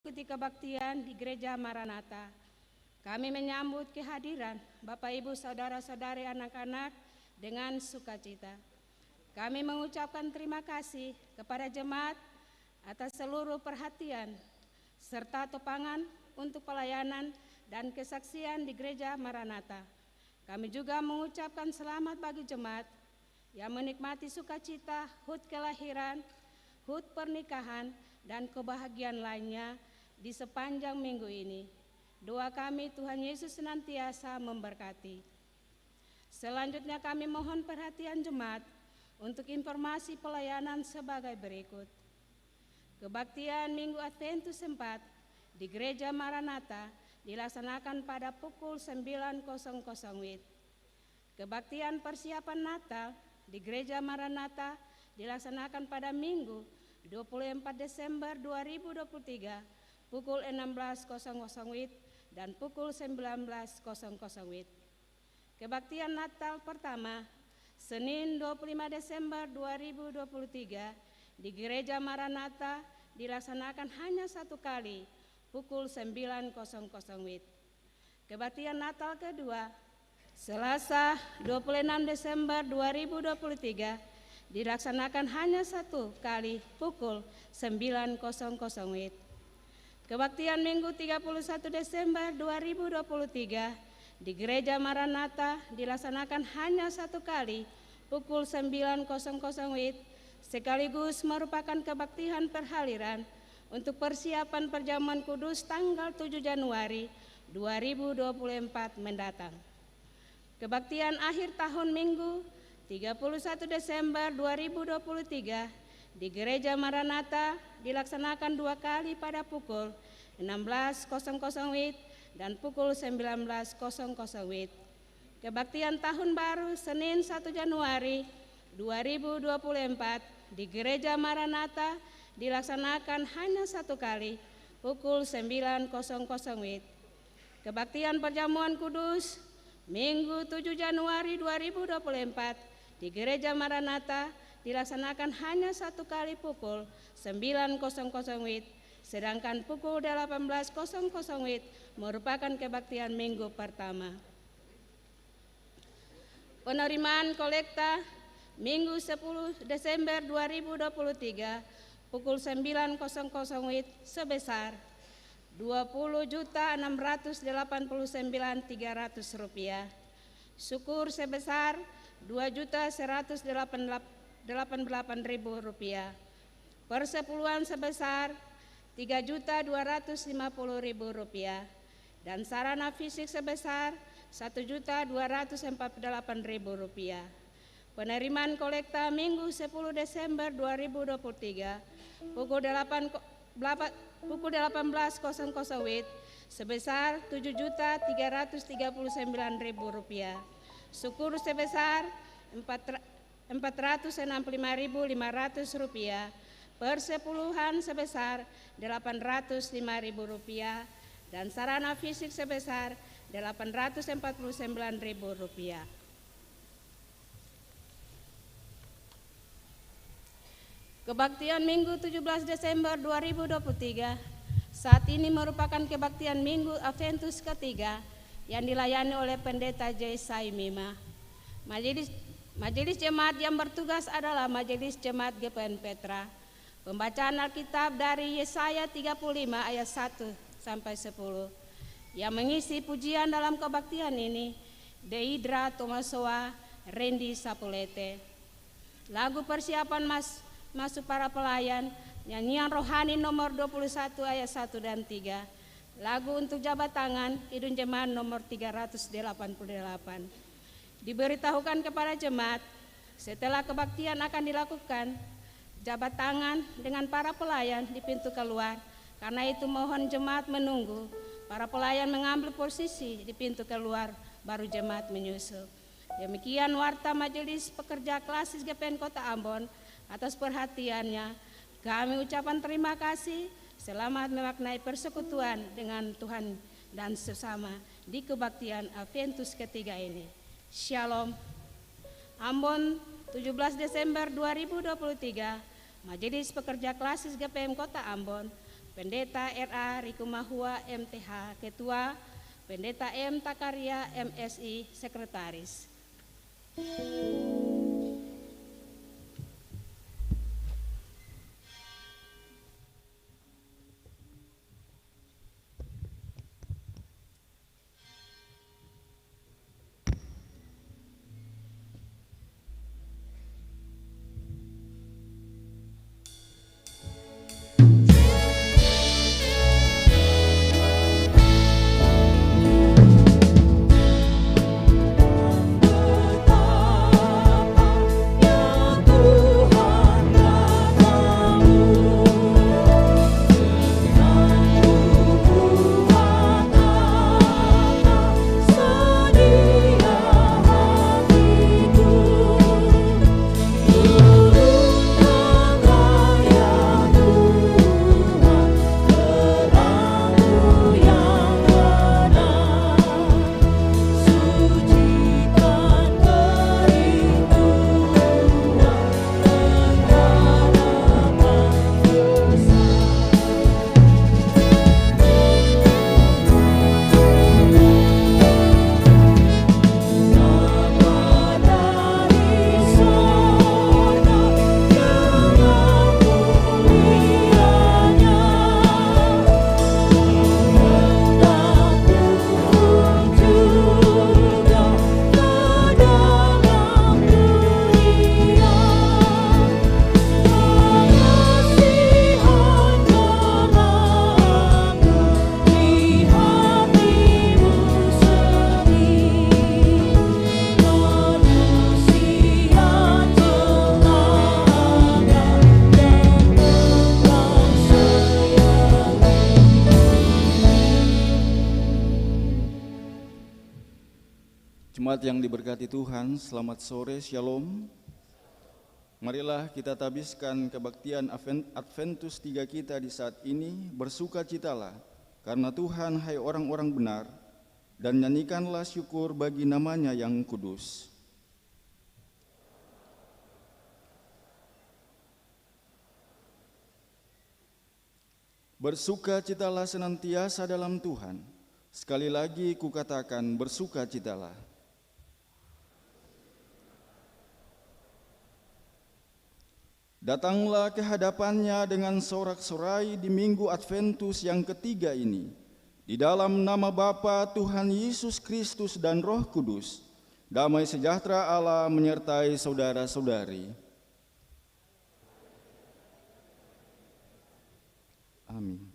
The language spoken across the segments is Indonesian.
Ikuti kebaktian di Gereja Maranatha. Kami menyambut kehadiran Bapak Ibu Saudara-saudari anak-anak dengan sukacita. Kami mengucapkan terima kasih kepada jemaat atas seluruh perhatian serta topangan untuk pelayanan dan kesaksian di Gereja Maranatha. Kami juga mengucapkan selamat bagi jemaat yang menikmati sukacita HUT kelahiran, HUT pernikahan, dan kebahagiaan lainnya di sepanjang minggu ini. Doa kami Tuhan Yesus senantiasa memberkati. Selanjutnya kami mohon perhatian jemaat untuk informasi pelayanan sebagai berikut. Kebaktian Minggu Adventus 4 di Gereja Maranatha dilaksanakan pada pukul 9.00 WIB. Kebaktian persiapan Natal di Gereja Maranatha dilaksanakan pada Minggu 24 Desember 2023 pukul 16.00 WIB dan pukul 19.00 WIB. Kebaktian Natal pertama Senin 25 Desember 2023 di Gereja Maranatha dilaksanakan hanya satu kali pukul 9.00 WIB. Kebaktian Natal kedua Selasa 26 Desember 2023 dilaksanakan hanya satu kali pukul 9.00 WIB. Kebaktian Minggu 31 Desember 2023 di Gereja Maranatha dilaksanakan hanya satu kali pukul 9.00 WIB sekaligus merupakan kebaktian perhaliran untuk persiapan perjamuan kudus tanggal 7 Januari 2024 mendatang. Kebaktian akhir tahun Minggu 31 Desember 2023 di Gereja Maranatha dilaksanakan dua kali pada pukul 16.00 WIB dan pukul 19.00 WIB. Kebaktian Tahun Baru Senin 1 Januari 2024 di Gereja Maranatha dilaksanakan hanya satu kali pukul 9.00 WIB. Kebaktian Perjamuan Kudus Minggu 7 Januari 2024 di Gereja Maranatha dilaksanakan hanya satu kali pukul 9.00 WIB, sedangkan pukul 18.00 WIB merupakan kebaktian minggu pertama. Penerimaan kolekta Minggu 10 Desember 2023 pukul 9.00 WIB sebesar Rp20.689.300, syukur sebesar Rp2.188.000, persepuluhan sebesar Rp3.250.000 dan sarana fisik sebesar Rp1.248.000. Penerimaan kolekta Minggu 10 Desember 2023 pukul 18.00 WIB sebesar Rp7.339.000, syukur sebesar Rp465.500, persepuluhan sebesar Rp805.000 dan sarana fisik sebesar Rp849.000. Kebaktian Minggu 17 Desember 2023 saat ini merupakan kebaktian Minggu Adventus ketiga yang dilayani oleh Pendeta J. Saimima. Majelis Jemaat yang bertugas adalah Majelis Jemaat GPN Petra. Pembacaan Alkitab dari Yesaya 35 ayat 1 sampai 10. Yang mengisi pujian dalam kebaktian ini Deidra Tomasoa Randy Sapulete. Lagu persiapan masuk para pelayan, nyanyian rohani nomor 21 ayat 1 dan 3. Lagu untuk jabat tangan, Kidung Jemaat nomor 388. Diberitahukan kepada jemaat, setelah kebaktian akan dilakukan jabat tangan dengan para pelayan di pintu keluar. Karena itu mohon jemaat menunggu para pelayan mengambil posisi di pintu keluar, baru jemaat menyusul. Demikian warta Majelis Pekerja Klasis GPN Kota Ambon. Atas perhatiannya, kami ucapan terima kasih. Selamat memaknai persekutuan dengan Tuhan dan sesama di kebaktian Adventus ketiga ini. Shalom. Ambon 17 Desember 2023, Majelis Pekerja Klasis GPM Kota Ambon Pendeta R.A. Rikumahua MTH, Ketua, Pendeta M. Takaria MSI, Sekretaris. Jemaat yang diberkati Tuhan, selamat sore, Shalom. Marilah kita tabiskan kebaktian Adventus 3 kita di saat ini. Bersukacitalah karena Tuhan, hai orang-orang benar, dan nyanyikanlah syukur bagi namanya yang kudus. Bersukacitalah senantiasa dalam Tuhan. Sekali lagi kukatakan, bersukacitalah. Datanglah ke hadapannya dengan sorak-sorai di Minggu Adventus yang ketiga ini. Di dalam nama Bapa, Tuhan Yesus Kristus dan Roh Kudus, damai sejahtera Allah menyertai saudara-saudari. Amin.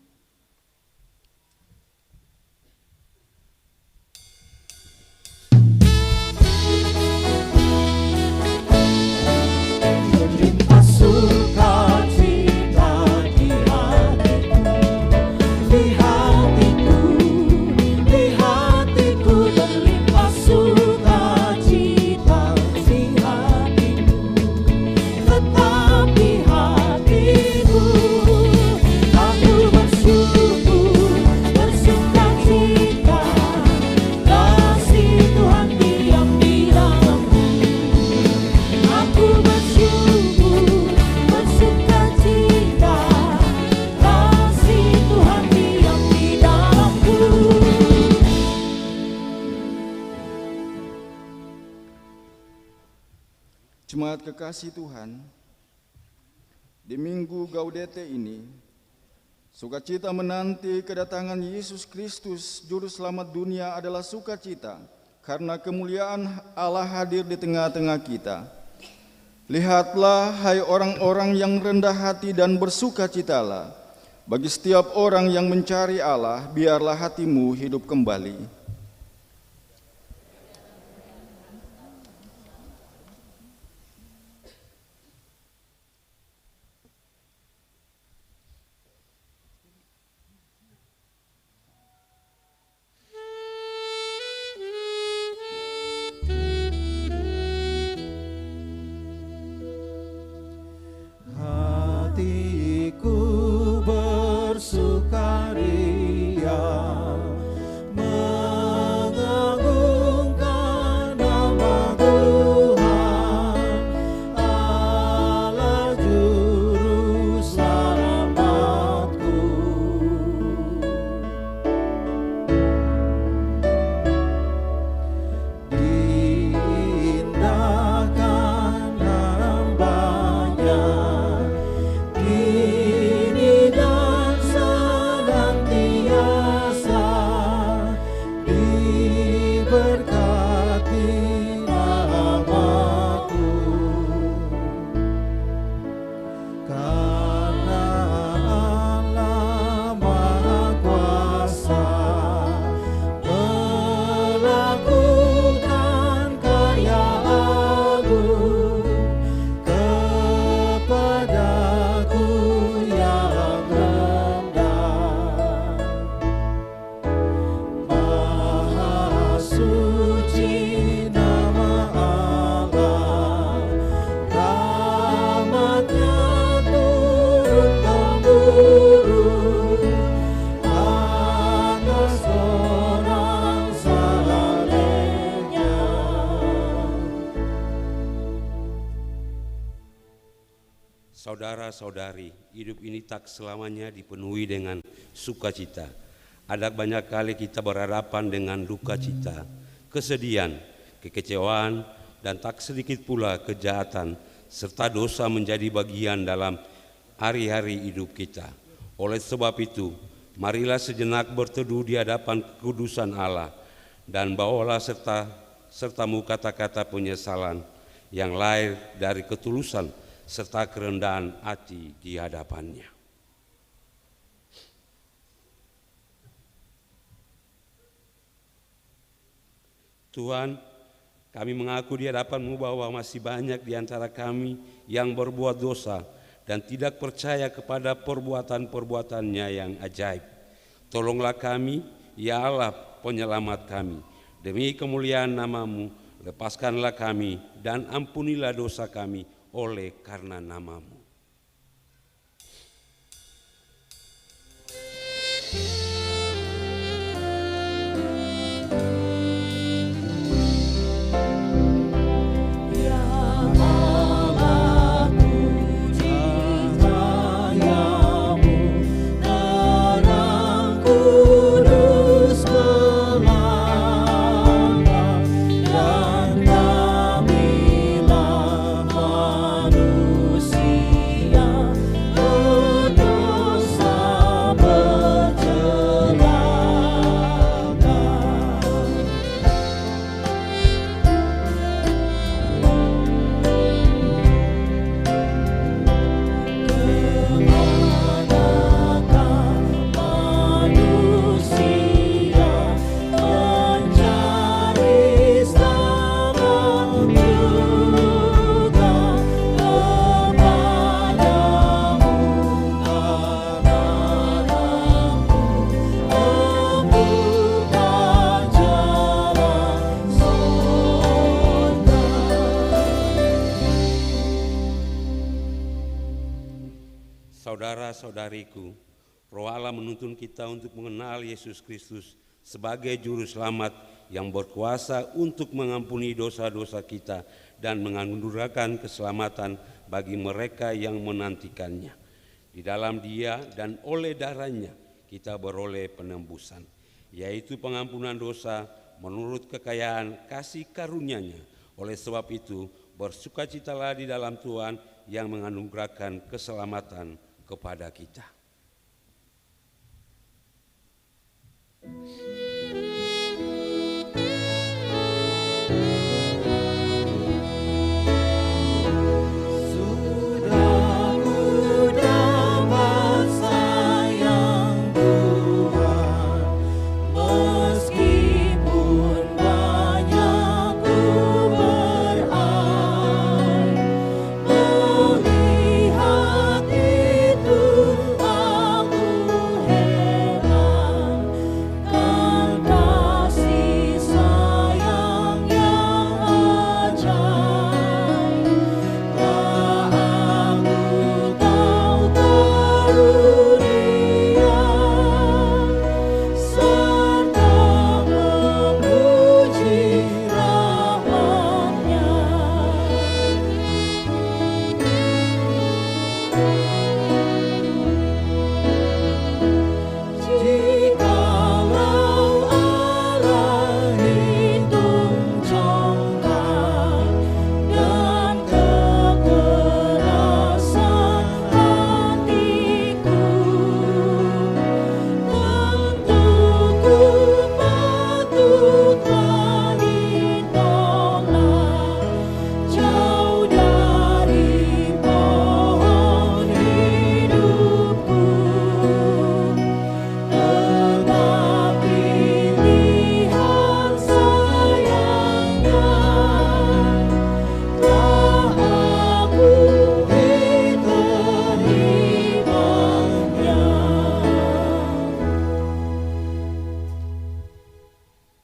Jemaat kekasih Tuhan, di Minggu Gaudete ini, sukacita menanti kedatangan Yesus Kristus, Juru Selamat dunia adalah sukacita, karena kemuliaan Allah hadir di tengah-tengah kita. Lihatlah, hai orang-orang yang rendah hati dan bersukacitalah. Bagi setiap orang yang mencari Allah, biarlah hatimu hidup kembali. Hatiku bersukaria Saudara-saudari, hidup ini tak selamanya dipenuhi dengan sukacita. Ada banyak kali kita berhadapan dengan duka cita, kesedihan, kekecewaan, dan tak sedikit pula kejahatan, serta dosa menjadi bagian dalam hari-hari hidup kita. Oleh sebab itu, marilah sejenak berteduh di hadapan kekudusan Allah, dan bawalah sertamu kata-kata penyesalan yang lahir dari ketulusan serta kerendahan hati di hadapannya. Tuhan, kami mengaku di hadapan-Mu bahwa masih banyak di antara kami yang berbuat dosa dan tidak percaya kepada perbuatan-perbuatannya yang ajaib. Tolonglah kami, ya Allah penyelamat kami. Demi kemuliaan nama-Mu, lepaskanlah kami dan ampunilah dosa kami oleh karena nama-Mu. Saudara-saudariku, Roh Allah menuntun kita untuk mengenal Yesus Kristus sebagai Juru Selamat yang berkuasa untuk mengampuni dosa-dosa kita dan menganugerahkan keselamatan bagi mereka yang menantikannya. Di dalam Dia dan oleh darahnya kita beroleh penembusan, yaitu pengampunan dosa menurut kekayaan kasih karunia-Nya. Oleh sebab itu, bersukacitalah di dalam Tuhan yang menganugerahkan keselamatan kepada kita.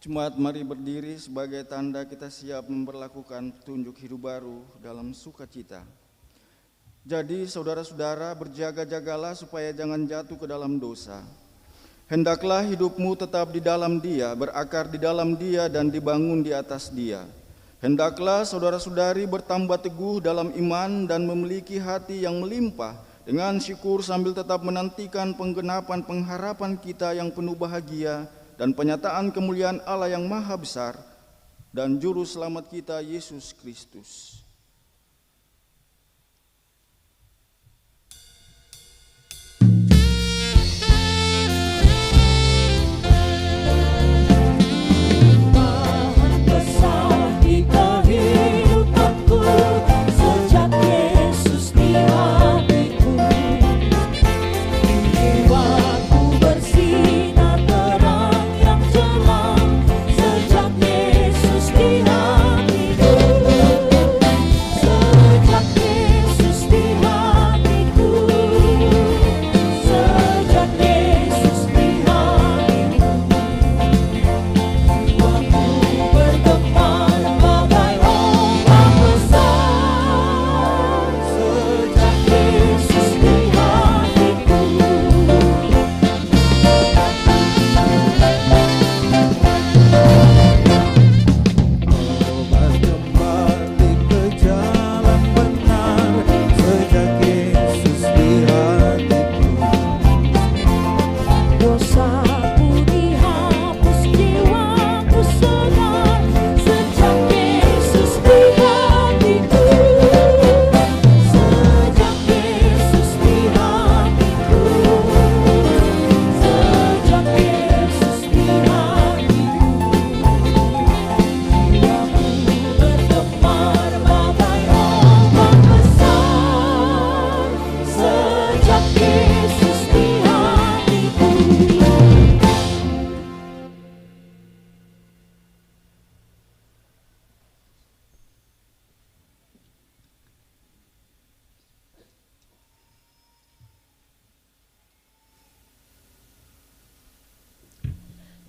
Jemaat, mari berdiri sebagai tanda kita siap memperlakukan petunjuk hidup baru dalam sukacita. Jadi saudara-saudara, berjaga-jagalah supaya jangan jatuh ke dalam dosa. Hendaklah hidupmu tetap di dalam Dia, berakar di dalam Dia dan dibangun di atas Dia. Hendaklah saudara-saudari bertambah teguh dalam iman dan memiliki hati yang melimpah dengan syukur sambil tetap menantikan penggenapan pengharapan kita yang penuh bahagia dan penyataan kemuliaan Allah yang maha besar dan Juru Selamat kita Yesus Kristus.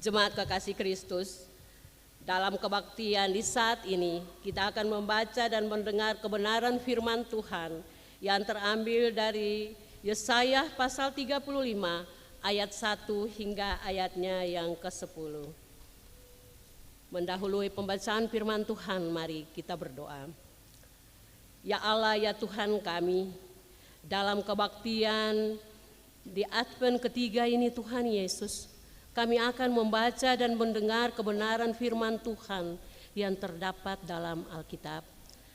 Jemaat kekasih Kristus, dalam kebaktian di saat ini kita akan membaca dan mendengar kebenaran firman Tuhan yang terambil dari Yesaya pasal 35 ayat 1 hingga ayatnya yang ke-10. Mendahului pembacaan firman Tuhan, mari kita berdoa. Ya Allah, ya Tuhan kami, dalam kebaktian di Advent ketiga ini Tuhan Yesus, kami akan membaca dan mendengar kebenaran firman Tuhan yang terdapat dalam Alkitab.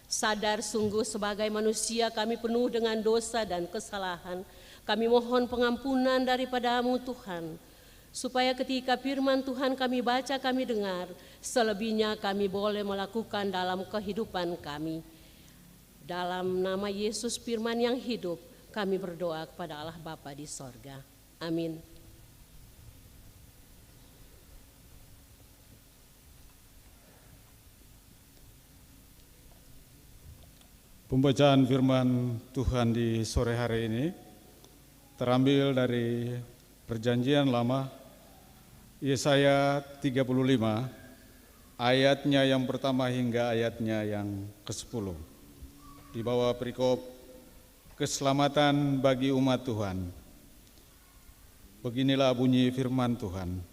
Sadar sungguh sebagai manusia kami penuh dengan dosa dan kesalahan. Kami mohon pengampunan daripada-Mu Tuhan, supaya ketika firman Tuhan kami baca, kami dengar, selebihnya kami boleh melakukan dalam kehidupan kami. Dalam nama Yesus firman yang hidup, kami berdoa kepada Allah Bapa di sorga. Amin. Pembacaan firman Tuhan di sore hari ini terambil dari Perjanjian Lama, Yesaya 35, ayatnya yang pertama hingga ayatnya yang ke-10. Di bawah perikop keselamatan bagi umat Tuhan. Beginilah bunyi firman Tuhan.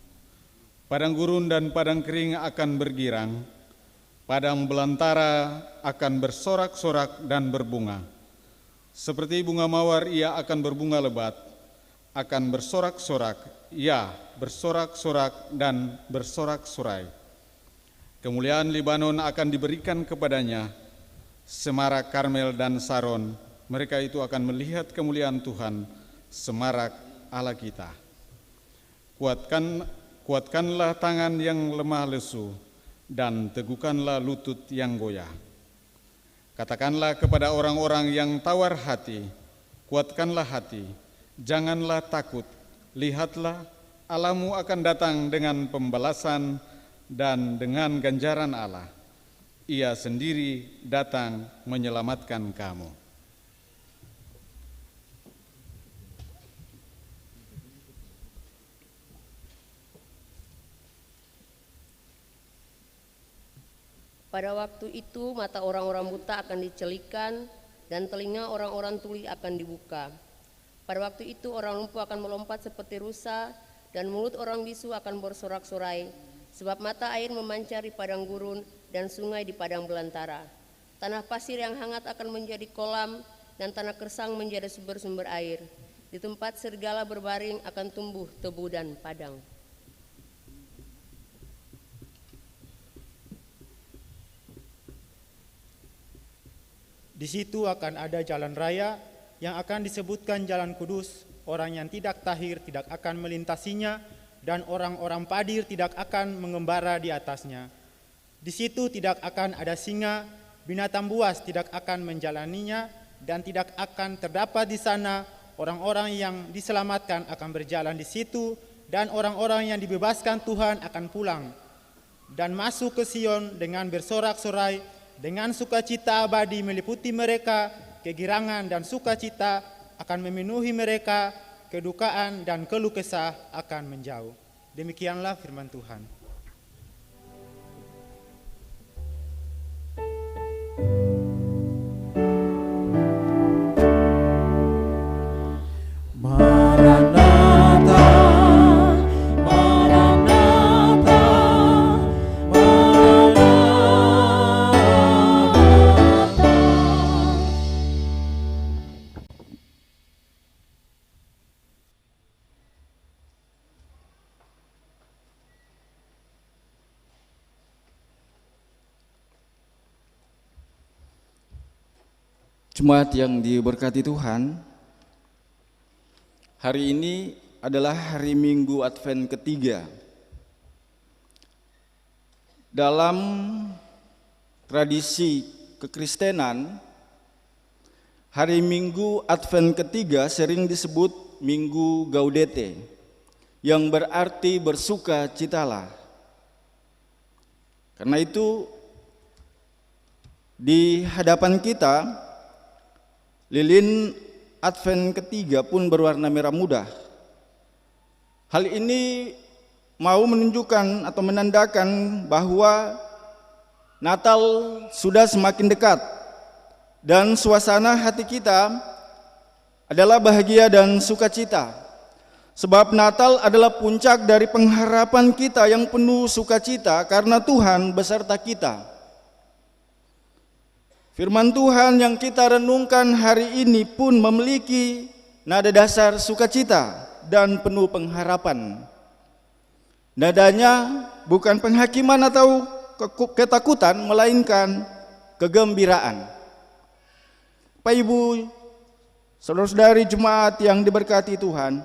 Padang gurun dan padang kering akan bergirang, padang belantara akan bersorak-sorak dan berbunga. Seperti bunga mawar ia akan berbunga lebat, akan bersorak-sorak, ya bersorak-sorak dan bersorak-sorai. Kemuliaan Libanon akan diberikan kepadanya, semarak Karmel dan Saron, mereka itu akan melihat kemuliaan Tuhan, semarak Allah kita. Kuatkanlah tangan yang lemah lesu, dan teguhkanlah lutut yang goyah. Katakanlah kepada orang-orang yang tawar hati, kuatkanlah hati, janganlah takut. Lihatlah, Allahmu akan datang dengan pembalasan dan dengan ganjaran Allah. Ia sendiri datang menyelamatkan kamu. Pada waktu itu mata orang-orang buta akan dicelikan dan telinga orang-orang tuli akan dibuka. Pada waktu itu orang lumpuh akan melompat seperti rusa dan mulut orang bisu akan bersorak-sorai, sebab mata air memancar di padang gurun dan sungai di padang belantara. Tanah pasir yang hangat akan menjadi kolam dan tanah kersang menjadi sumber-sumber air. Di tempat serigala berbaring akan tumbuh tebu dan padang. Di situ akan ada jalan raya yang akan disebutkan Jalan Kudus. Orang yang tidak tahir tidak akan melintasinya, dan orang-orang padir tidak akan mengembara di atasnya. Di situ tidak akan ada singa, binatang buas tidak akan menjalaninya, dan tidak akan terdapat di sana orang-orang yang diselamatkan akan berjalan di situ, dan orang-orang yang dibebaskan Tuhan akan pulang dan masuk ke Sion dengan bersorak-sorai, dengan sukacita abadi meliputi mereka, kegirangan dan sukacita akan memenuhi mereka, kedukaan dan keluh kesah akan menjauh. Demikianlah firman Tuhan. Jemaat yang diberkati Tuhan, hari ini adalah hari Minggu Advent ketiga. Dalam tradisi kekristenan, hari Minggu Advent ketiga sering disebut Minggu Gaudete, yang berarti bersuka citalah. Karena itu, di hadapan kita, lilin Advent ketiga pun berwarna merah muda. Hal ini mau menunjukkan atau menandakan bahwa Natal sudah semakin dekat dan suasana hati kita adalah bahagia dan sukacita. Sebab Natal adalah puncak dari pengharapan kita yang penuh sukacita karena Tuhan beserta kita. Firman Tuhan yang kita renungkan hari ini pun memiliki nada dasar sukacita dan penuh pengharapan. Nadanya bukan penghakiman atau ketakutan, melainkan kegembiraan. Bapak Ibu, saudara-saudari jemaat yang diberkati Tuhan,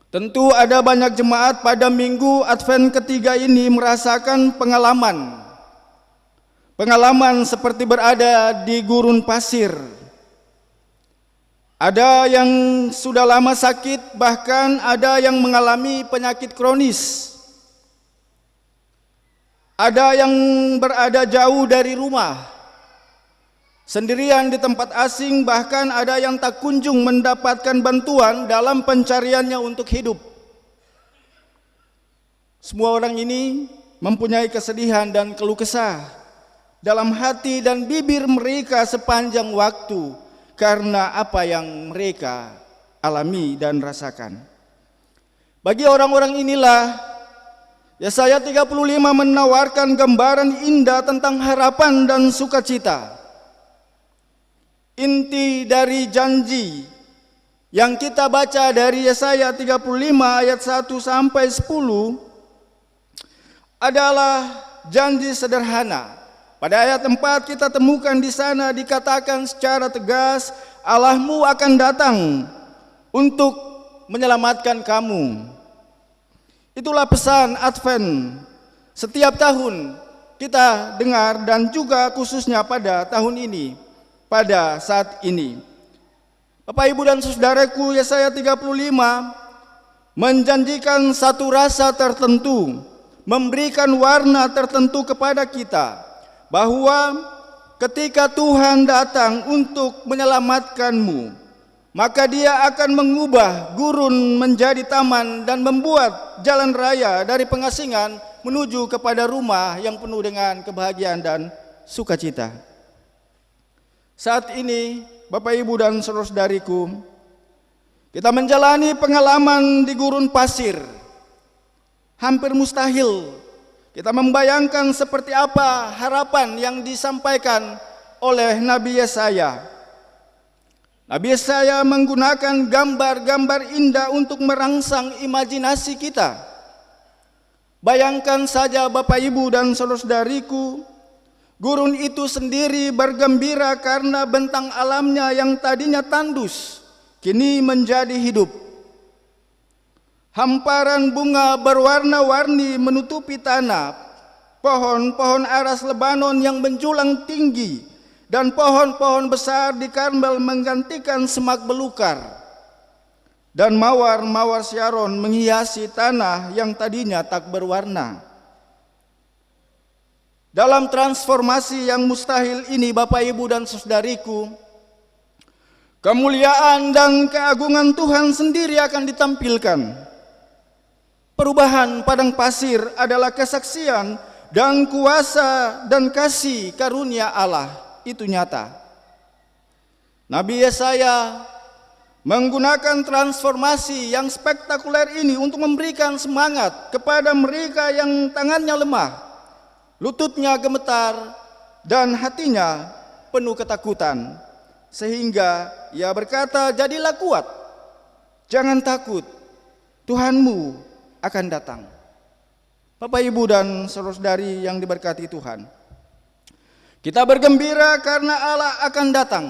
tentu ada banyak jemaat pada Minggu Advent ketiga ini merasakan pengalaman seperti berada di gurun pasir. Ada yang sudah lama sakit, bahkan ada yang mengalami penyakit kronis. Ada yang berada jauh dari rumah, sendirian di tempat asing, bahkan ada yang tak kunjung mendapatkan bantuan dalam pencariannya untuk hidup. Semua orang ini mempunyai kesedihan dan keluh kesah dalam hati dan bibir mereka sepanjang waktu karena apa yang mereka alami dan rasakan. Bagi orang-orang inilah Yesaya 35 menawarkan gambaran indah tentang harapan dan sukacita. Inti dari janji yang kita baca dari Yesaya 35 ayat 1 sampai 10 adalah janji sederhana. Pada ayat 4 kita temukan di sana dikatakan secara tegas, Allahmu akan datang untuk menyelamatkan kamu. Itulah pesan Advent. Setiap tahun kita dengar dan juga khususnya pada tahun ini, pada saat ini. Bapak Ibu dan saudaraku, Yesaya 35 menjanjikan satu rasa tertentu, memberikan warna tertentu kepada kita, bahwa ketika Tuhan datang untuk menyelamatkanmu, maka Dia akan mengubah gurun menjadi taman dan membuat jalan raya dari pengasingan menuju kepada rumah yang penuh dengan kebahagiaan dan sukacita. Saat ini, Bapak Ibu dan saudara-saudariku, kita menjalani pengalaman di gurun pasir. Hampir mustahil kita membayangkan seperti apa harapan yang disampaikan oleh Nabi Yesaya. Nabi Yesaya menggunakan gambar-gambar indah untuk merangsang imajinasi kita. Bayangkan saja Bapak Ibu dan saudara-saudariku, gurun itu sendiri bergembira karena bentang alamnya yang tadinya tandus kini menjadi hidup. Hamparan bunga berwarna-warni menutupi tanah, pohon-pohon aras Lebanon yang menjulang tinggi, dan pohon-pohon besar di Karmel menggantikan semak belukar, dan mawar-mawar Syaron menghiasi tanah yang tadinya tak berwarna. Dalam transformasi yang mustahil ini, Bapak Ibu dan saudariku, kemuliaan dan keagungan Tuhan sendiri akan ditampilkan. Perubahan padang pasir adalah kesaksian dan kuasa dan kasih karunia Allah. Itu nyata. Nabi Yesaya menggunakan transformasi yang spektakuler ini untuk memberikan semangat kepada mereka yang tangannya lemah, lututnya gemetar, dan hatinya penuh ketakutan. Sehingga ia berkata, jadilah kuat, jangan takut, Tuhanmu akan datang. Bapak, Ibu, dan saudara-saudari yang diberkati Tuhan, kita bergembira karena Allah akan datang.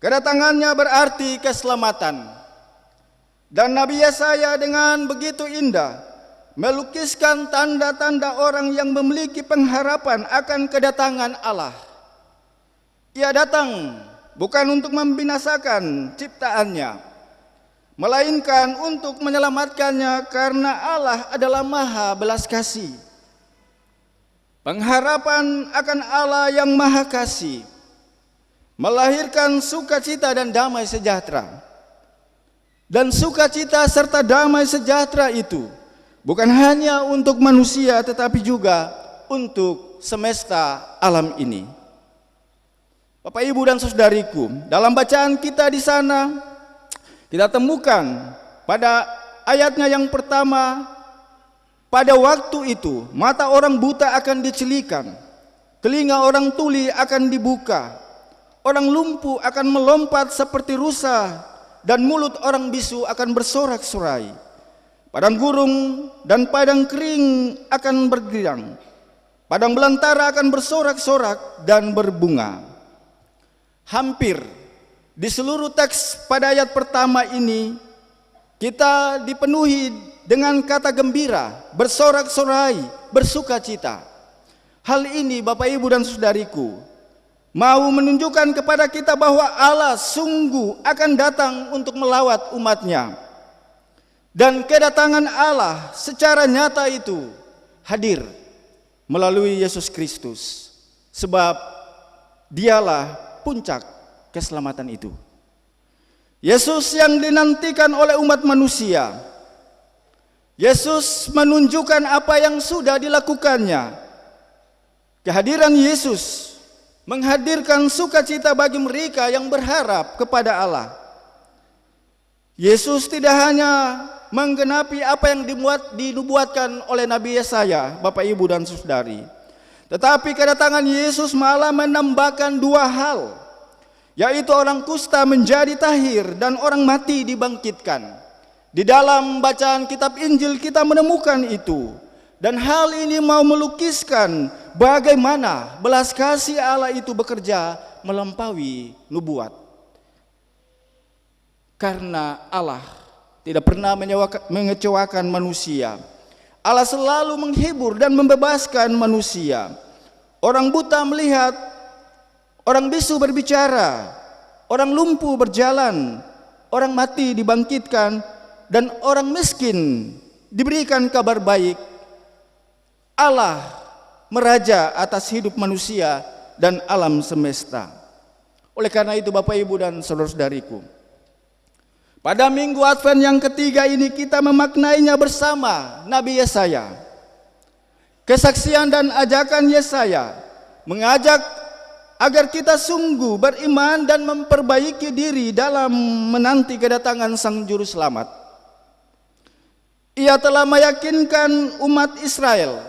Kedatangannya berarti keselamatan. Dan Nabi Yesaya dengan begitu indah melukiskan tanda-tanda orang yang memiliki pengharapan akan kedatangan Allah. Ia datang bukan untuk membinasakan ciptaannya, melainkan untuk menyelamatkannya karena Allah adalah Maha Belas Kasih. Pengharapan akan Allah yang Maha Kasih melahirkan sukacita dan damai sejahtera. Dan sukacita serta damai sejahtera itu bukan hanya untuk manusia tetapi juga untuk semesta alam ini. Bapak, Ibu, dan saudariku, dalam bacaan kita di sana kita temukan pada ayatnya yang pertama, pada waktu itu mata orang buta akan dicelikan, telinga orang tuli akan dibuka, orang lumpuh akan melompat seperti rusa, dan mulut orang bisu akan bersorak-sorai. Padang gurung dan padang kering akan bergirang, padang belantara akan bersorak-sorak dan berbunga. Hampir di seluruh teks pada ayat pertama ini kita dipenuhi dengan kata gembira, bersorak-sorai, bersukacita. Hal ini, Bapak, Ibu, dan saudariku, mau menunjukkan kepada kita bahwa Allah sungguh akan datang untuk melawat umatnya. Dan kedatangan Allah secara nyata itu hadir melalui Yesus Kristus, sebab dialah puncak keselamatan itu. Yesus yang dinantikan oleh umat manusia. Yesus menunjukkan apa yang sudah dilakukannya. Kehadiran Yesus menghadirkan sukacita bagi mereka yang berharap kepada Allah. Yesus tidak hanya menggenapi apa yang dinubuatkan oleh Nabi Yesaya, Bapak, Ibu, dan saudari, tetapi kedatangan Yesus malah menambahkan dua hal, yaitu orang kusta menjadi tahir dan orang mati dibangkitkan. Di dalam bacaan kitab Injil kita menemukan itu, dan hal ini mau melukiskan bagaimana belas kasih Allah itu bekerja melampaui nubuat. Karena Allah tidak pernah mengecewakan manusia, Allah selalu menghibur dan membebaskan manusia. Orang buta melihat, orang bisu berbicara, orang lumpuh berjalan, orang mati dibangkitkan, dan orang miskin diberikan kabar baik. Allah meraja atas hidup manusia dan alam semesta. Oleh karena itu, Bapak, Ibu, dan saudara-saudariku, pada minggu Advent yang ketiga ini kita memaknainya bersama Nabi Yesaya. Kesaksian dan ajakan Yesaya mengajak agar kita sungguh beriman dan memperbaiki diri dalam menanti kedatangan Sang Juru Selamat. Ia Ia telah meyakinkan umat Israel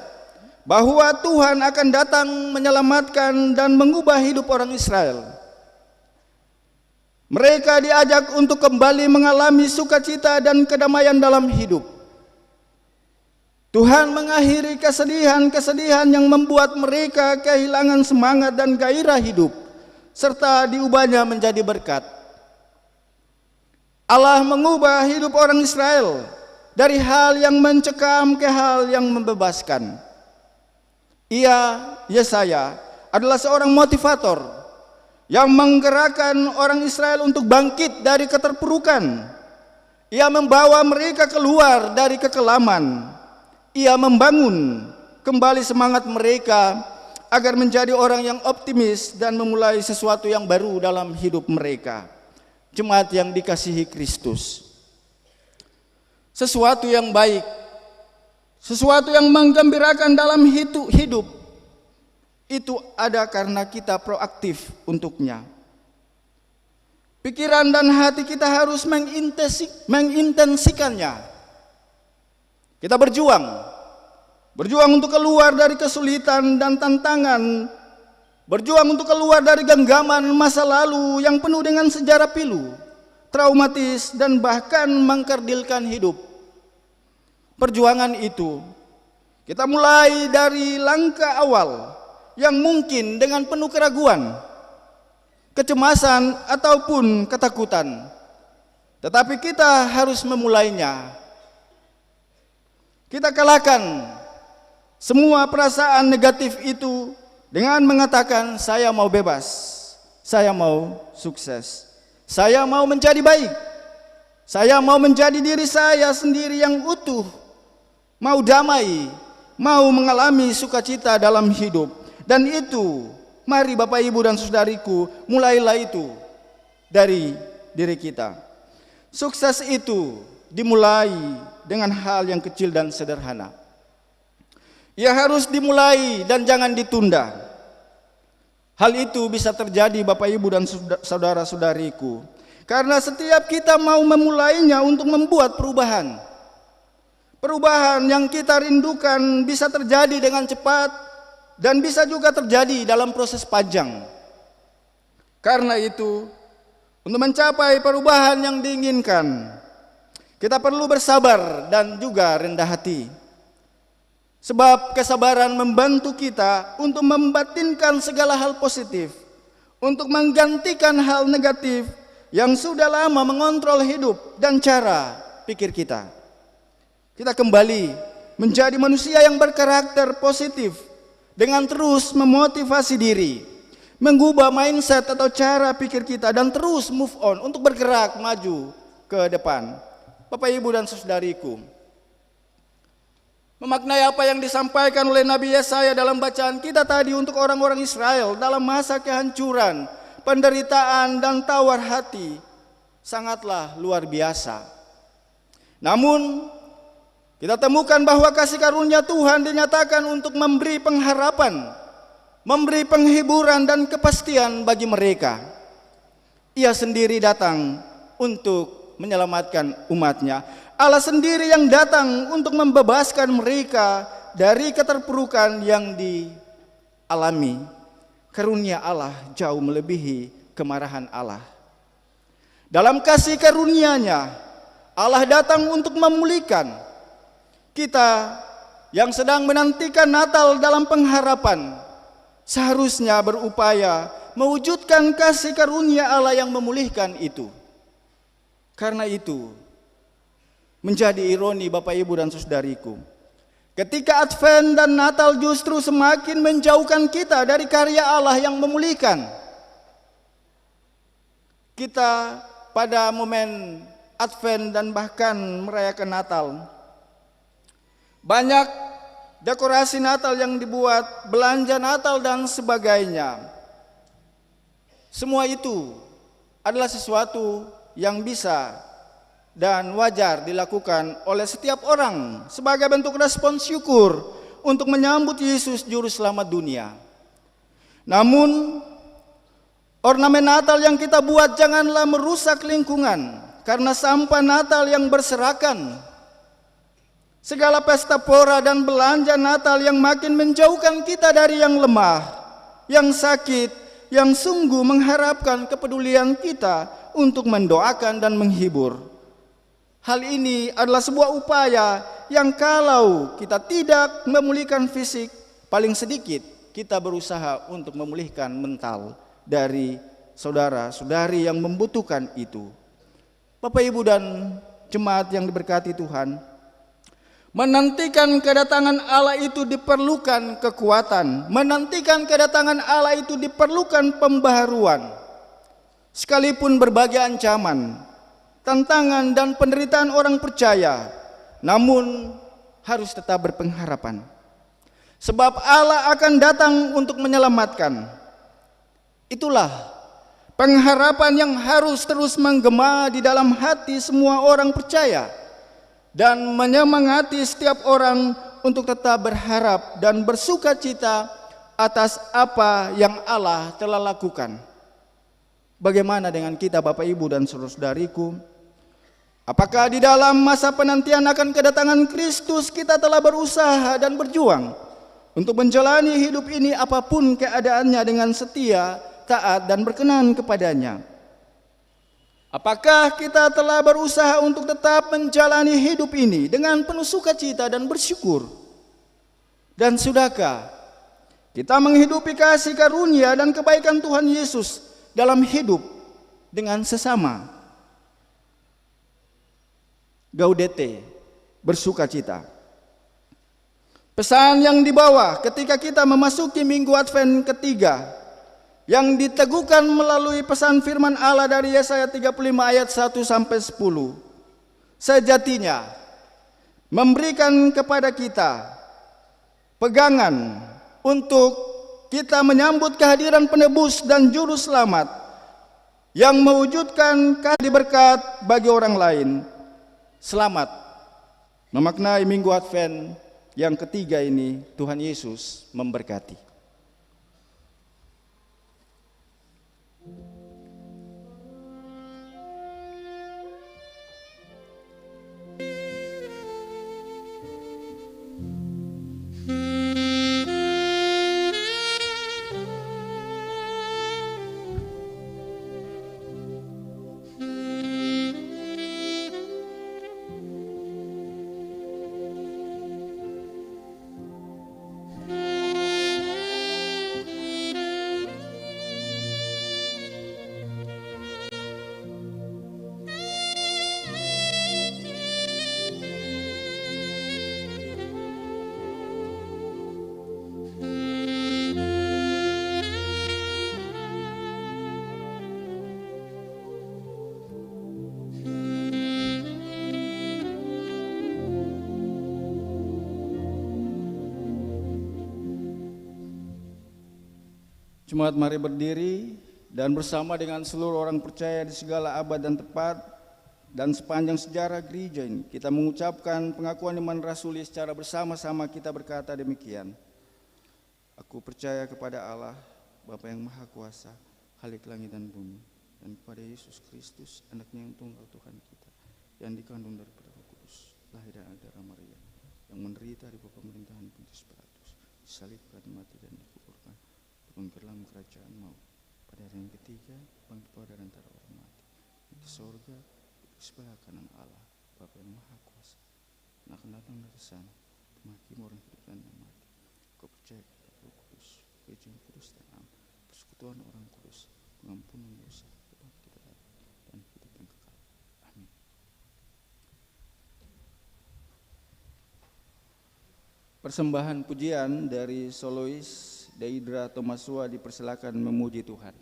bahwa Tuhan akan datang menyelamatkan dan mengubah hidup orang Israel. Mereka diajak untuk kembali mengalami sukacita dan kedamaian dalam hidup. Tuhan mengakhiri kesedihan-kesedihan yang membuat mereka kehilangan semangat dan gairah hidup, serta diubahnya menjadi berkat. Allah mengubah hidup orang Israel dari hal yang mencekam ke hal yang membebaskan. Yesaya adalah seorang motivator yang menggerakkan orang Israel untuk bangkit dari keterpurukan. Ia membawa mereka keluar dari kekelaman. Ia membangun kembali semangat mereka agar menjadi orang yang optimis dan memulai sesuatu yang baru dalam hidup mereka. Jemaat yang dikasihi Kristus, sesuatu yang baik, sesuatu yang menggembirakan dalam hidup itu ada karena kita proaktif untuknya. Pikiran dan hati kita harus mengintensikannya. Kita berjuang untuk keluar dari kesulitan dan tantangan, berjuang untuk keluar dari genggaman masa lalu yang penuh dengan sejarah pilu, traumatis, dan bahkan mengkerdilkan hidup. Perjuangan itu kita mulai dari langkah awal yang mungkin dengan penuh keraguan, kecemasan, ataupun ketakutan. Tetapi kita harus memulainya. Kita kalahkan semua perasaan negatif itu dengan mengatakan, saya mau bebas, saya mau sukses, saya mau menjadi baik, saya mau menjadi diri saya sendiri yang utuh, mau damai, mau mengalami sukacita dalam hidup. Dan itu, mari Bapak Ibu dan saudariku, mulailah itu dari diri kita. Sukses itu dimulai dengan hal yang kecil dan sederhana. Ia harus dimulai dan jangan ditunda. Hal itu bisa terjadi Bapak Ibu dan saudara-saudariku karena setiap kita mau memulainya untuk membuat perubahan. Perubahan yang kita rindukan bisa terjadi dengan cepat dan bisa juga terjadi dalam proses panjang. Karena itu, untuk mencapai perubahan yang diinginkan, kita perlu bersabar dan juga rendah hati. Sebab kesabaran membantu kita untuk membatinkan segala hal positif, untuk menggantikan hal negatif yang sudah lama mengontrol hidup dan cara pikir kita. Kita kembali menjadi manusia yang berkarakter positif dengan terus memotivasi diri, mengubah mindset atau cara pikir kita dan terus move on untuk bergerak maju ke depan. Bapak, Ibu, dan saudariku, memaknai apa yang disampaikan oleh Nabi Yesaya dalam bacaan kita tadi untuk orang-orang Israel dalam masa kehancuran, penderitaan, dan tawar hati sangatlah luar biasa. Namun kita temukan bahwa kasih karunia Tuhan dinyatakan untuk memberi pengharapan, memberi penghiburan dan kepastian bagi mereka. Ia sendiri datang untuk menyelamatkan umatnya. Allah sendiri yang datang untuk membebaskan mereka dari keterpurukan yang dialami. Karunia Allah jauh melebihi kemarahan Allah. Dalam kasih karunia-Nya, Allah datang untuk memulihkan kita yang sedang menantikan Natal dalam pengharapan. Seharusnya berupaya mewujudkan kasih karunia Allah yang memulihkan itu. Karena itu, menjadi ironi Bapak, Ibu, dan saudariku, ketika Advent dan Natal justru semakin menjauhkan kita dari karya Allah yang memulihkan. Kita pada momen Advent dan bahkan merayakan Natal, banyak dekorasi Natal yang dibuat, belanja Natal dan sebagainya. Semua itu adalah sesuatu yang bisa dan wajar dilakukan oleh setiap orang sebagai bentuk respon syukur untuk menyambut Yesus Juru Selamat dunia. Namun, ornamen Natal yang kita buat janganlah merusak lingkungan karena sampah Natal yang berserakan. segala pesta pora dan belanja Natal yang makin menjauhkan kita dari yang lemah, yang sakit, yang sungguh mengharapkan kepedulian kita untuk mendoakan dan menghibur. Hal ini adalah sebuah upaya yang kalau kita tidak memulihkan fisik, paling sedikit kita berusaha untuk memulihkan mental dari saudara-saudari yang membutuhkan itu. Bapak, Ibu, dan jemaat yang diberkati Tuhan, menantikan kedatangan Allah itu diperlukan kekuatan, menantikan kedatangan Allah itu diperlukan pembaharuan. Sekalipun berbagai ancaman, tantangan dan penderitaan orang percaya, namun harus tetap berpengharapan. Sebab Allah akan datang untuk menyelamatkan. Itulah pengharapan yang harus terus menggema di dalam hati semua orang percaya dan menyemangati setiap orang untuk tetap berharap dan bersuka cita atas apa yang Allah telah lakukan. Bagaimana dengan kita, Bapak, Ibu, dan saudara-saudariku? Apakah di dalam masa penantian akan kedatangan Kristus kita telah berusaha dan berjuang untuk menjalani hidup ini apapun keadaannya dengan setia, taat, dan berkenan kepadanya? Apakah kita telah berusaha untuk tetap menjalani hidup ini dengan penuh sukacita dan bersyukur? Dan sudahkah kita menghidupi kasih karunia dan kebaikan Tuhan Yesus dalam hidup dengan sesama? Gaudete, bersukacita. Pesan yang dibawa ketika kita memasuki Minggu Advent ketiga yang diteguhkan melalui pesan firman Allah dari Yesaya 35 ayat 1 sampai 10. Sejatinya memberikan kepada kita pegangan untuk kita menyambut kehadiran penebus dan juru selamat yang mewujudkan kasih berkat bagi orang lain. Selamat memaknai Minggu Advent yang ketiga ini. Tuhan Yesus memberkati. Jemaat, mari berdiri dan bersama dengan seluruh orang percaya di segala abad dan tempat dan sepanjang sejarah gereja ini kita mengucapkan pengakuan iman rasuli secara bersama-sama. Kita berkata demikian: Aku percaya kepada Allah, Bapa yang Maha Kuasa, Khalik langit dan bumi, dan kepada Yesus Kristus, anaknya yang tunggal Tuhan kita, yang dikandung daripada Roh Kudus, lahir dari darah Maria, yang menderita di bawah pemerintahan Pontius Pilatus, disalibkan, mati dan dikuburkan, turun ke dalam kerajaan maut, pada hari yang ketiga bangkit dari antara orang mati, di sorga di sebelah kanan Allah, Bapa yang Maha Kuasa, dan akan datang dari sana menghakimi orang hidup dan yang mati. Kau percaya kepada Roh Kudus, gereja yang kudus dan am, persekutuan orang kudus, pengampunan dosa, kebangkitan dan hidup yang kekal. Amin. Persembahan pujian dari solois Deidra Tomasua dipersilakan memuji Tuhan.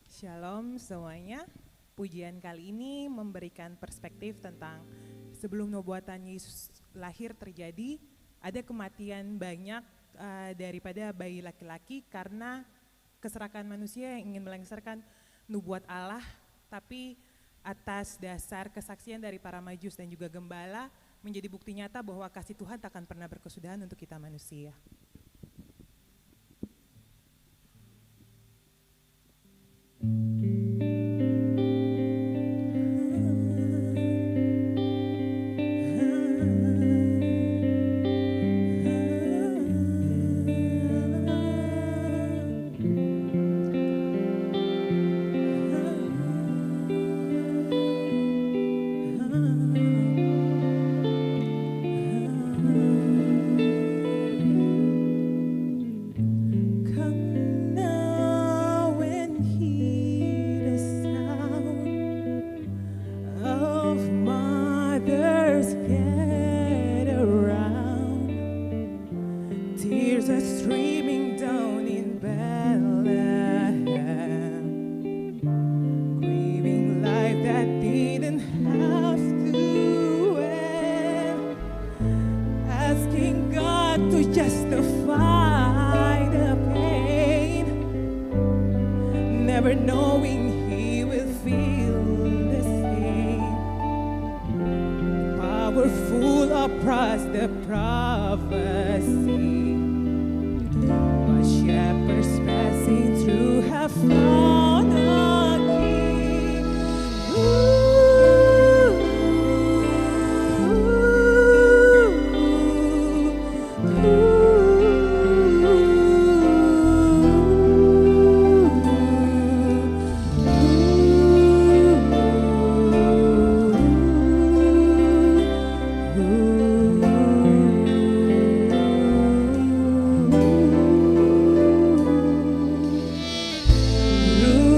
Shalom semuanya. Pujian kali ini memberikan perspektif tentang sebelum nubuatan Yesus lahir terjadi, ada kematian banyak daripada bayi laki-laki karena keserakan manusia yang ingin melengsarkan nubuat Allah, tapi atas dasar kesaksian dari para majus dan juga gembala, menjadi bukti nyata bahwa kasih Tuhan tak akan pernah berkesudahan untuk kita manusia. Ooh.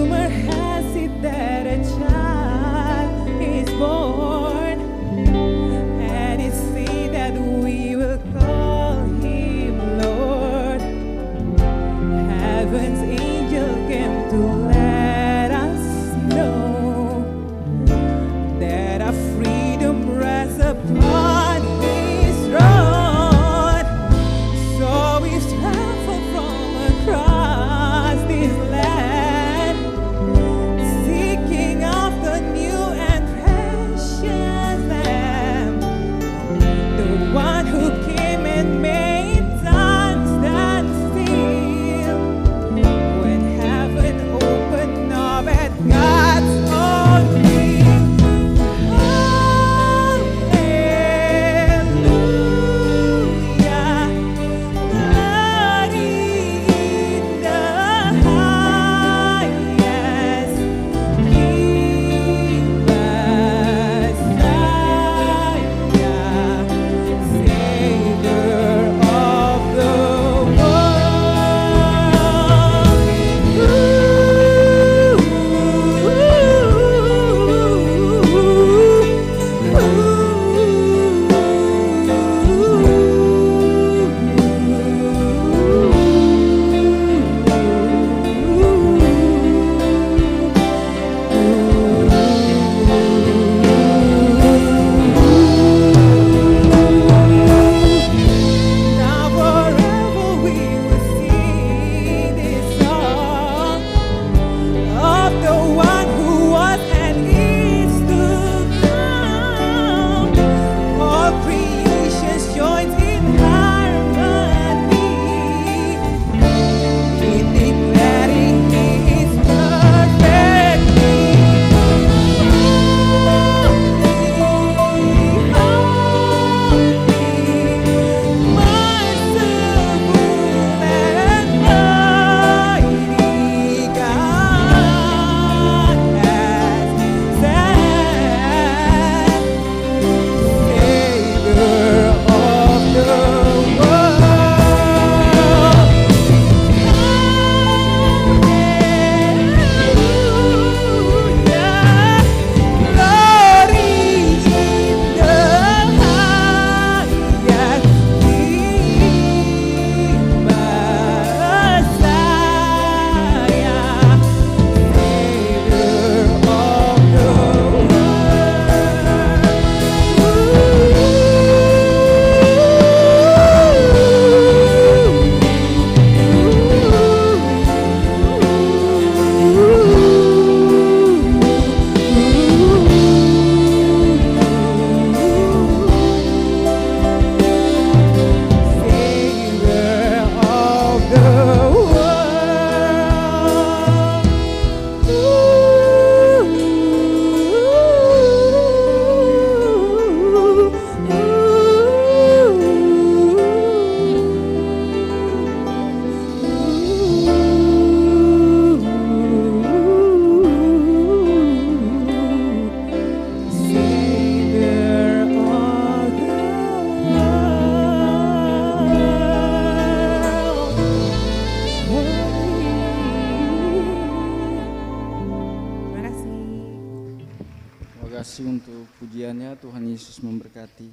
pujiannya, Tuhan Yesus memberkati.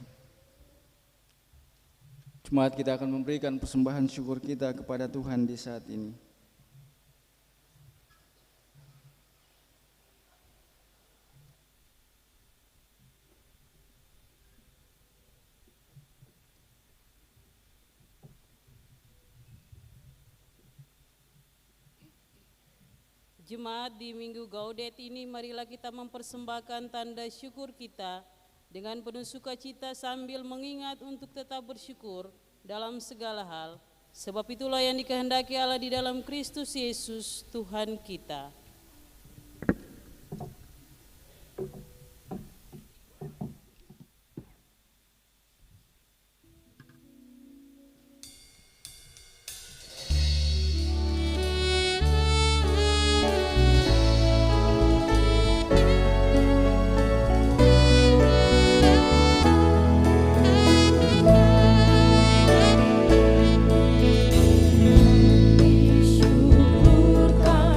Jemaat, kita akan memberikan persembahan syukur kita kepada Tuhan di saat ini. Jemaat, di Minggu Gaudete ini marilah kita mempersembahkan tanda syukur kita dengan penuh sukacita sambil mengingat untuk tetap bersyukur dalam segala hal. Sebab itulah yang dikehendaki Allah di dalam Kristus Yesus Tuhan kita. Syukurkan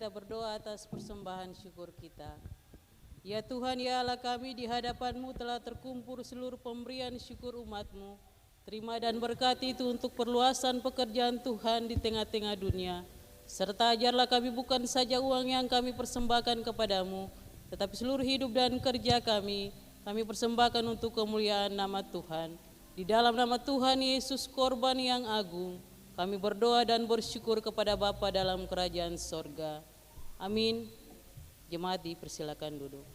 kita berdoa atas persembahan syukur kita. Ya Tuhan, ya Allah kami, di hadapan-Mu telah terkumpul seluruh pemberian syukur umat-Mu. Terima dan berkati itu untuk perluasan pekerjaan Tuhan di tengah-tengah dunia. Serta ajarlah kami bukan saja uang yang kami persembahkan kepadamu, tetapi seluruh hidup dan kerja kami persembahkan untuk kemuliaan nama Tuhan. Di dalam nama Tuhan Yesus korban yang agung, kami berdoa dan bersyukur kepada Bapa dalam kerajaan sorga. Amin. Jemaat dipersilakan duduk.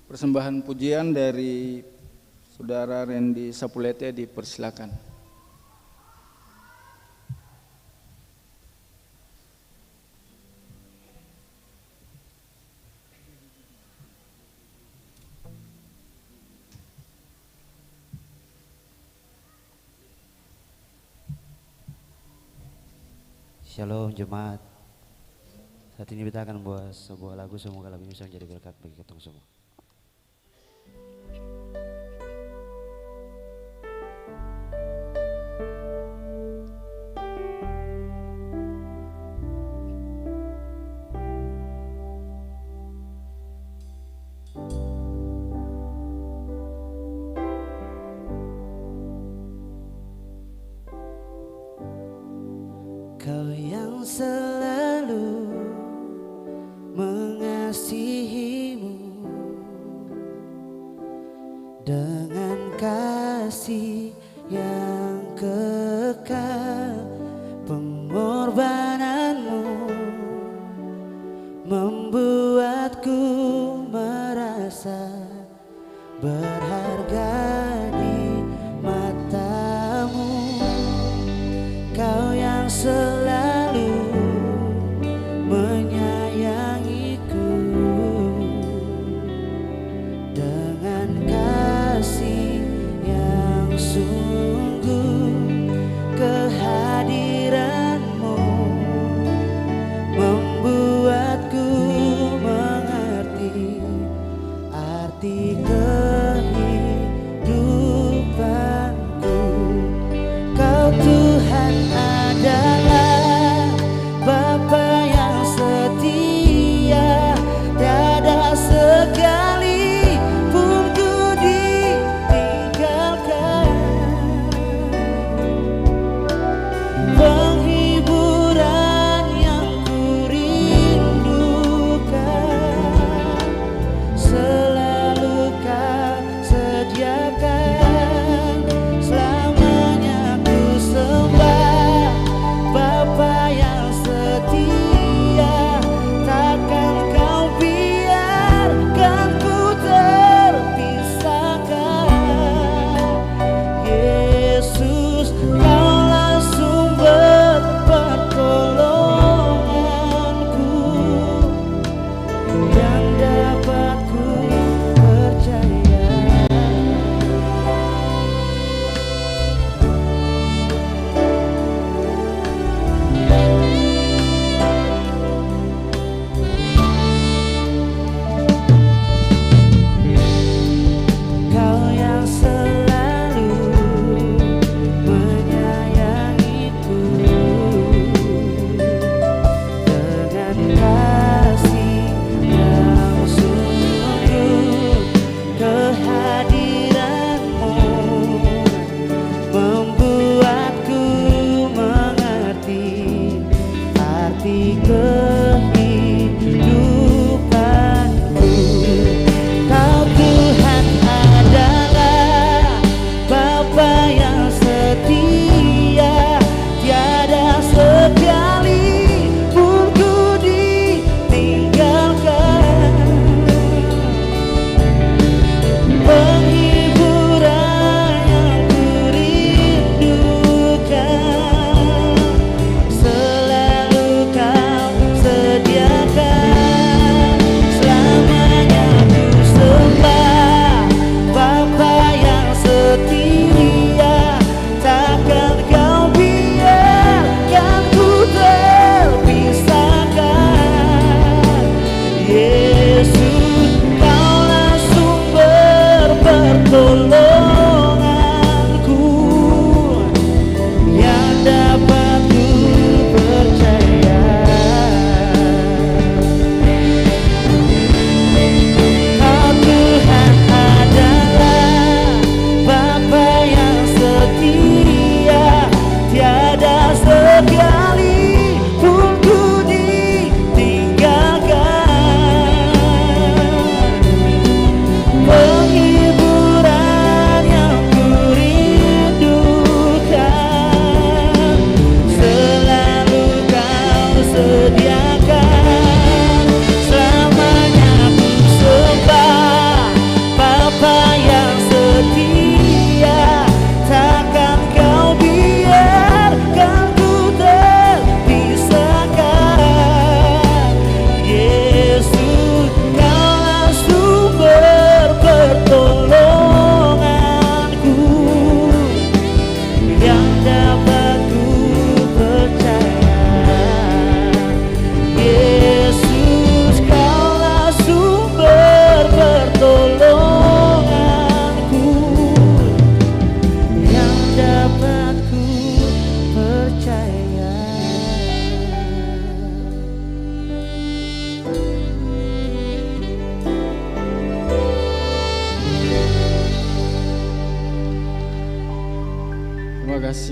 Persembahan pujian dari Saudara Randy Sapulete dipersilakan. Shalom jemaat. Saat ini kita akan membawa sebuah lagu, semoga lagu ini bisa menjadi berkat bagi kita semua. Kau yang selalu mengasihimu dengan kasih yang kekal, pengorbananmu membuatku merasa berharga di matamu. Kau yang selalu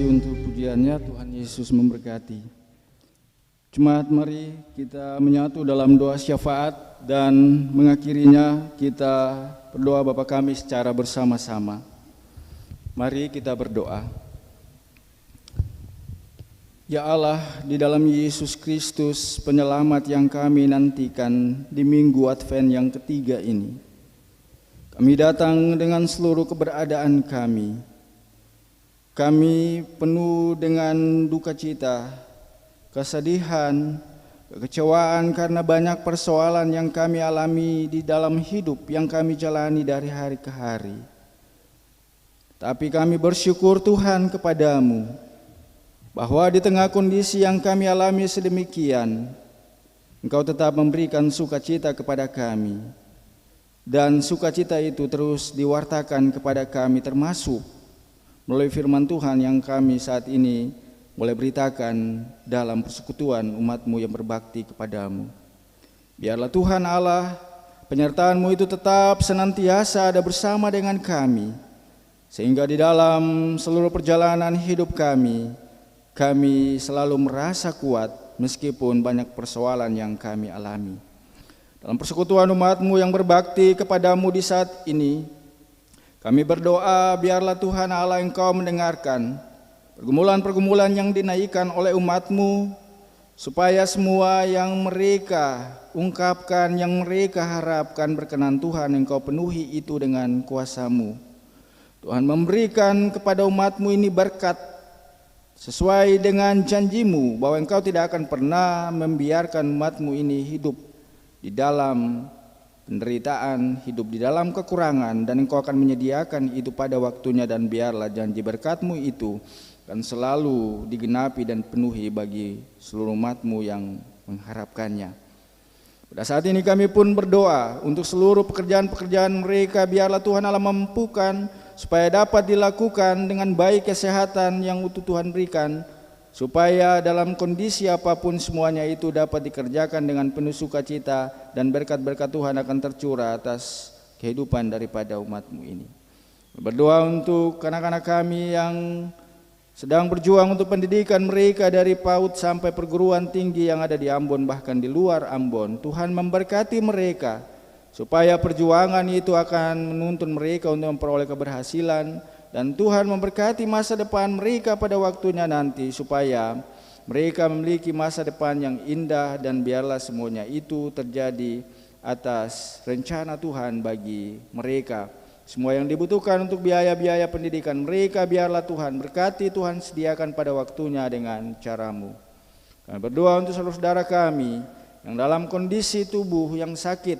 kasih untuk pujiannya. Tuhan Yesus memberkati. Jemaat, mari kita menyatu dalam doa syafaat dan mengakhirinya kita berdoa Bapa kami secara bersama-sama. Mari kita berdoa. Ya Allah, di dalam Yesus Kristus penyelamat yang kami nantikan di minggu Advent yang ketiga ini, kami datang dengan seluruh keberadaan kami. Kami penuh dengan duka cita, kesedihan, kekecewaan karena banyak persoalan yang kami alami di dalam hidup yang kami jalani dari hari ke hari. Tapi kami bersyukur Tuhan kepadamu, bahwa di tengah kondisi yang kami alami sedemikian, Engkau tetap memberikan sukacita kepada kami. Dan sukacita itu terus diwartakan kepada kami, termasuk melalui firman Tuhan yang kami saat ini boleh beritakan dalam persekutuan umat-Mu yang berbakti kepadamu. Biarlah Tuhan Allah, penyertaan-Mu itu tetap senantiasa ada bersama dengan kami, sehingga di dalam seluruh perjalanan hidup kami selalu merasa kuat meskipun banyak persoalan yang kami alami. Dalam persekutuan umat-Mu yang berbakti kepadamu di saat ini, kami berdoa biarlah Tuhan Allah Engkau mendengarkan pergumulan-pergumulan yang dinaikkan oleh umat-Mu, supaya semua yang mereka ungkapkan, yang mereka harapkan berkenan Tuhan, Engkau penuhi itu dengan kuasa-Mu. Tuhan memberikan kepada umat-Mu ini berkat sesuai dengan janji-Mu bahwa Engkau tidak akan pernah membiarkan umat-Mu ini hidup di dalam penderitaan, hidup di dalam kekurangan, dan Engkau akan menyediakan itu pada waktunya. Dan biarlah janji berkat-Mu itu akan selalu digenapi dan penuhi bagi seluruh umat-Mu yang mengharapkannya. Pada saat ini kami pun berdoa untuk seluruh pekerjaan-pekerjaan mereka, biarlah Tuhan Allah mampukan supaya dapat dilakukan dengan baik, kesehatan yang utuh Tuhan berikan, supaya dalam kondisi apapun semuanya itu dapat dikerjakan dengan penuh sukacita, dan berkat-berkat Tuhan akan tercurah atas kehidupan daripada umat-Mu ini. Berdoa untuk anak-anak kami yang sedang berjuang untuk pendidikan mereka dari PAUD sampai perguruan tinggi yang ada di Ambon, bahkan di luar Ambon. Tuhan memberkati mereka, supaya perjuangan itu akan menuntun mereka untuk memperoleh keberhasilan, dan Tuhan memberkati masa depan mereka pada waktunya nanti, supaya mereka memiliki masa depan yang indah, dan biarlah semuanya itu terjadi atas rencana Tuhan bagi mereka. Semua yang dibutuhkan untuk biaya-biaya pendidikan mereka, biarlah Tuhan berkati, Tuhan sediakan pada waktunya dengan cara-Mu. Kami berdoa untuk saudara-saudara kami yang dalam kondisi tubuh yang sakit.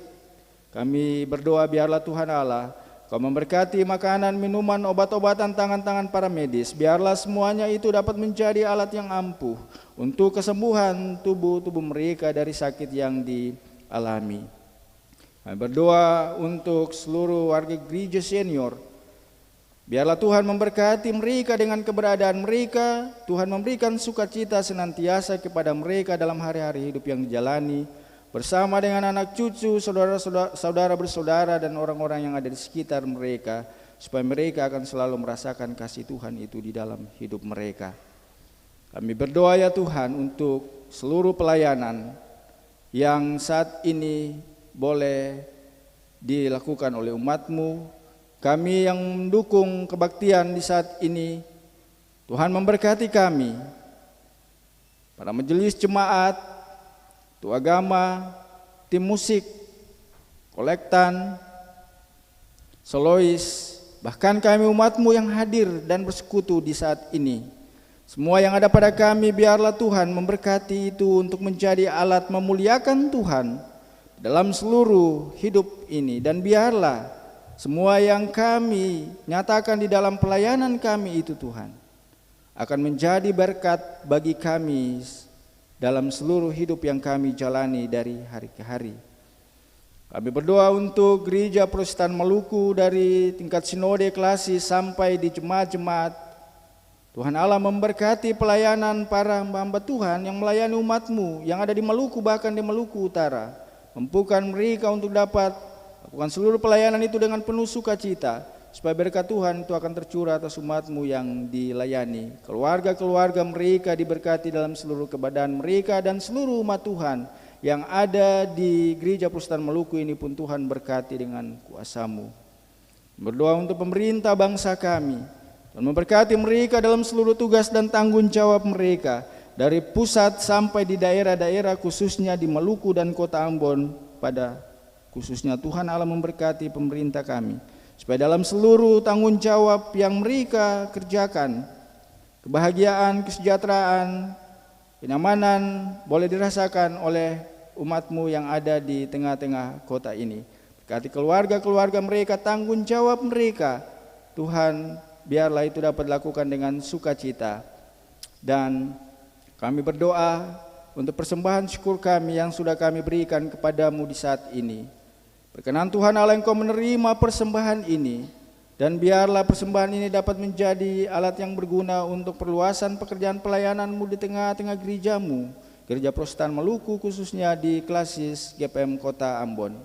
Kami berdoa biarlah Tuhan Allah Kau memberkati makanan, minuman, obat-obatan, tangan-tangan para medis. Biarlah semuanya itu dapat menjadi alat yang ampuh untuk kesembuhan tubuh-tubuh mereka dari sakit yang dialami. Kami berdoa untuk seluruh warga gereja senior. Biarlah Tuhan memberkati mereka dengan keberadaan mereka. Tuhan memberikan sukacita senantiasa kepada mereka dalam hari-hari hidup yang dijalani, bersama dengan anak cucu, saudara bersaudara, dan orang-orang yang ada di sekitar mereka, supaya mereka akan selalu merasakan kasih Tuhan itu di dalam hidup mereka. Kami berdoa ya Tuhan untuk seluruh pelayanan yang saat ini boleh dilakukan oleh umat-Mu. Kami yang mendukung kebaktian di saat ini, Tuhan memberkati kami, para majelis jemaat, tu agama, tim musik, kolektan, solois, bahkan kami umat-Mu yang hadir dan bersekutu di saat ini. Semua yang ada pada kami, biarlah Tuhan memberkati itu untuk menjadi alat memuliakan Tuhan dalam seluruh hidup ini. Dan biarlah semua yang kami nyatakan di dalam pelayanan kami itu Tuhan akan menjadi berkat bagi kami dalam seluruh hidup yang kami jalani dari hari ke hari. Kami berdoa untuk Gereja Protestan Maluku dari tingkat sinode klasik sampai di jemaat-jemaat. Tuhan Allah memberkati pelayanan para hamba Tuhan yang melayani umat-Mu yang ada di Maluku, bahkan di Maluku Utara. Mampukan mereka untuk dapat melakukan seluruh pelayanan itu dengan penuh sukacita, supaya berkat Tuhan itu akan tercurah atas umat-Mu yang dilayani. Keluarga-keluarga mereka diberkati dalam seluruh keberadaan mereka, dan seluruh umat Tuhan yang ada di Gereja Persekutuan Maluku ini pun Tuhan berkati dengan kuasa-Mu. Berdoa untuk pemerintah bangsa kami, dan memberkati mereka dalam seluruh tugas dan tanggung jawab mereka, dari pusat sampai di daerah-daerah, khususnya di Maluku dan Kota Ambon. Pada khususnya Tuhan Allah memberkati pemerintah kami, supaya dalam seluruh tanggung jawab yang mereka kerjakan, kebahagiaan, kesejahteraan, kenyamanan boleh dirasakan oleh umat-Mu yang ada di tengah-tengah kota ini. Berkati keluarga-keluarga mereka, tanggung jawab mereka, Tuhan, biarlah itu dapat dilakukan dengan sukacita. Dan kami berdoa untuk persembahan syukur kami yang sudah kami berikan kepadamu di saat ini. Berkenan Tuhan Allah, Engkau menerima persembahan ini, dan biarlah persembahan ini dapat menjadi alat yang berguna untuk perluasan pekerjaan pelayanan-Mu di tengah-tengah gereja-Mu, Gereja Persekutuan Maluku, khususnya di Klasis GPM Kota Ambon.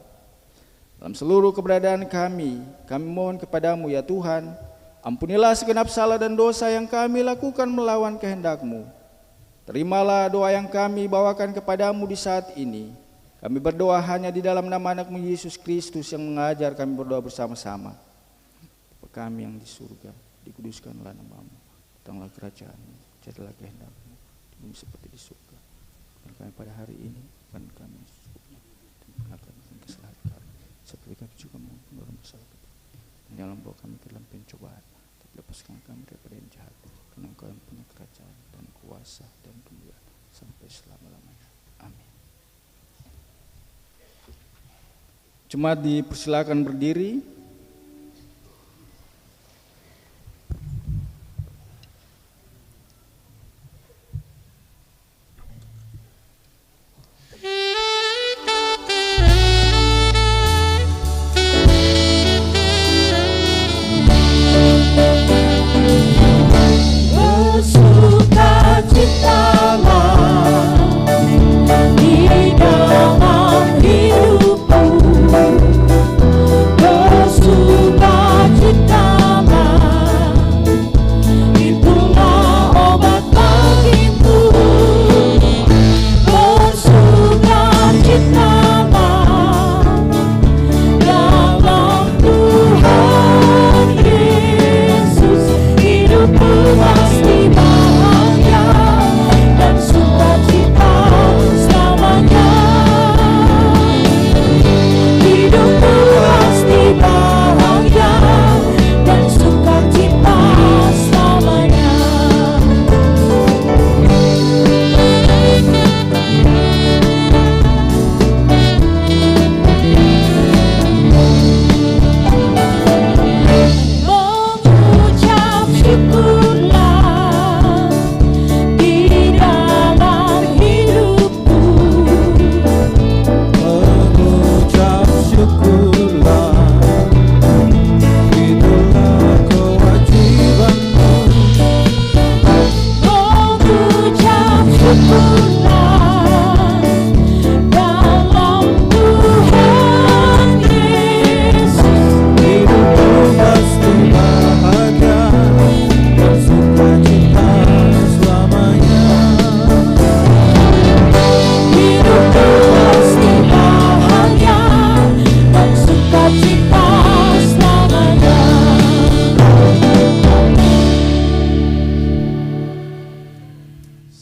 Dalam seluruh keberadaan kami mohon kepadamu ya Tuhan, ampunilah segenap salah dan dosa yang kami lakukan melawan kehendak-Mu. Terimalah doa yang kami bawakan kepadamu di saat ini. Kami berdoa hanya di dalam nama anak-Mu Yesus Kristus yang mengajar kami berdoa bersama-sama. Bapa kami yang di surga, dikuduskanlah nama-Mu, datanglah kerajaan-Mu, jadilah kehendak-Mu di bumi seperti di surga. Dan kami pada hari ini, dan kami sesungguhnya, dan kenakan kesalahan kami, seperti kami juga mengampuni orang bersalah kepada kami. Dan jangan bawa kami ke dalam pencobaan, tapi lepaskan kami daripada yang jahat. Karena Engkau yang punya kerajaan dan kuasa dan kemuliaan sampai selama-lamanya. Amin. Jemaat dipersilakan berdiri.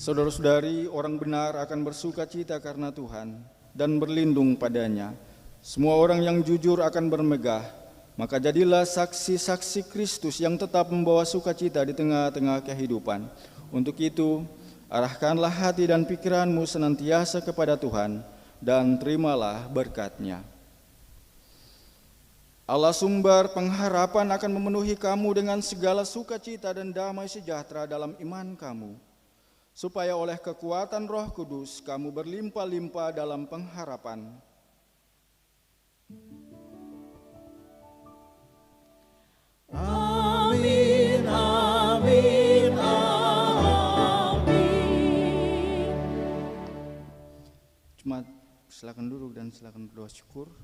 Saudara-saudari, orang benar akan bersuka cita karena Tuhan dan berlindung padanya. Semua orang yang jujur akan bermegah. Maka jadilah saksi-saksi Kristus yang tetap membawa sukacita di tengah-tengah kehidupan. Untuk itu, arahkanlah hati dan pikiranmu senantiasa kepada Tuhan, dan terimalah berkat-Nya. Allah sumber pengharapan akan memenuhi kamu dengan segala sukacita dan damai sejahtera dalam iman kamu, supaya oleh kekuatan Roh Kudus kamu berlimpah-limpah dalam pengharapan. Amin, amin, amin. Jemaat, silakan duduk dan silakan berdoa syukur.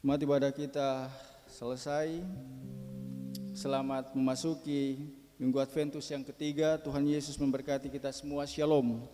Jemaat ibadah kita selesai. Selamat memasuki Minggu Adventus yang ketiga. Tuhan Yesus memberkati kita semua. Shalom.